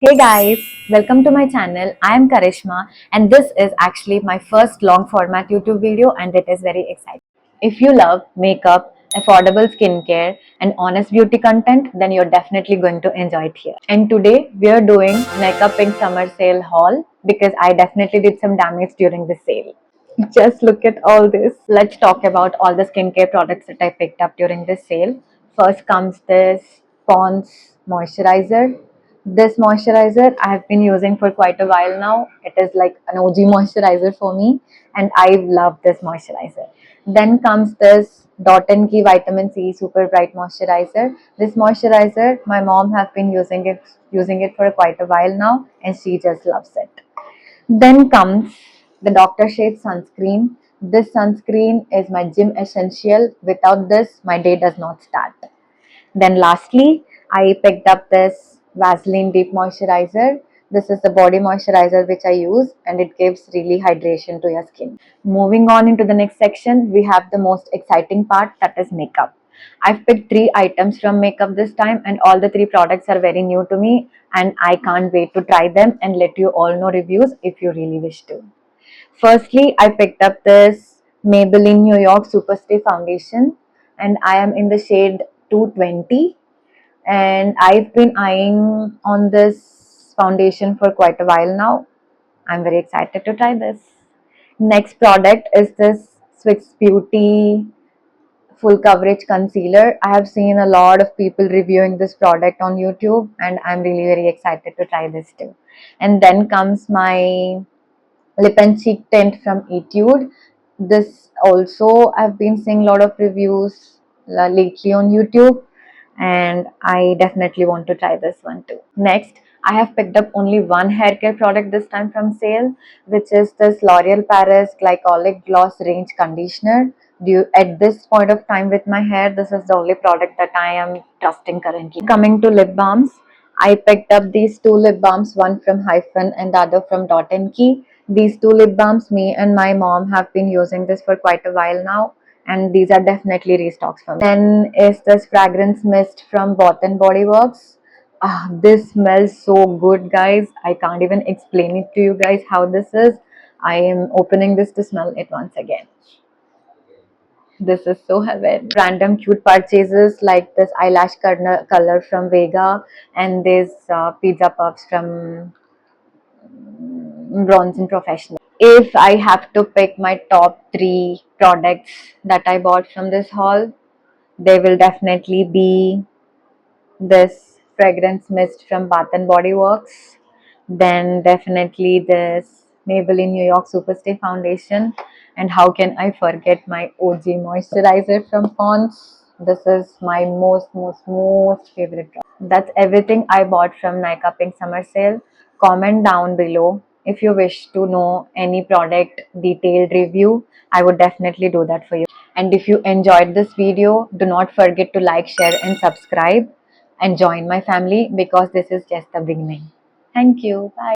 Hey guys, welcome to my channel. I am Karishma and this is actually my first long format YouTube video and it is very exciting. If you love makeup, affordable skincare and honest beauty content, then you're definitely going to enjoy it here. And today we are doing Makeup Pink Summer Sale haul because I definitely did some damage during the sale. Just look at all this. Let's talk about all the skincare products that I picked up during this sale. First comes this Pond's moisturizer. This moisturizer I have been using for quite a while now. It is like an OG moisturizer for me and I love this moisturizer. Then comes this Dot and Key Vitamin C Super Bright Moisturizer. This moisturizer, my mom have been using it for quite a while now and she just loves it. Then comes the Dr. Shave sunscreen. This sunscreen is my gym essential. Without this, my day does not start. Then lastly, I picked up this Vaseline Deep Moisturizer. This is the body moisturizer which I use and it gives really hydration to your skin. Moving on into the next section, we have the most exciting part, that is makeup. I've picked 3 items from makeup this time and all the 3 products are very new to me and I can't wait to try them and let you all know reviews if you really wish to. Firstly, I picked up this Maybelline New York Superstay Foundation and I am in the shade 220 and I've been eyeing on this foundation for quite a while now. I'm very excited to try this. Next product is this Swix Beauty Full Coverage Concealer. I have seen a lot of people reviewing this product on YouTube and I'm really very excited to try this too. And then comes my lip and cheek tint from Etude. This also I've been seeing a lot of reviews lately on YouTube and I definitely want to try this one too. Next, I have picked up only one hair care product this time from sale, which is this L'Oreal Paris Glycolic Gloss Range Conditioner. At this point of time with my hair, this is the only product that I am trusting currently. Coming to lip balms, I picked up these 2 lip balms, one from Hyphen and the other from Dot and Key. These 2 lip balms, me and my mom have been using this for quite a while now and these are definitely restocks for me. Then is this fragrance mist from Bath and Body Works. This smells so good, guys. I can't even explain it to you guys how this is. I am opening this to smell it once again. This is so heaven. Random cute purchases like this eyelash color from Vega and this pizza puffs from Bronze and Professional. If I have to pick my top 3 products that I bought from this haul, they will definitely be this fragrance mist from Bath and Body Works, then definitely this Maybelline New York Superstay Foundation, and how can I forget my OG moisturizer from Pond's. This is my most favorite product. That's everything I bought from Nykaa Pink Summer Sale. Comment down below if you wish to know any product detailed review. I would definitely do that for you. And if you enjoyed this video, do not forget to like, share and subscribe and join my family because this is just the beginning. Thank you. Bye.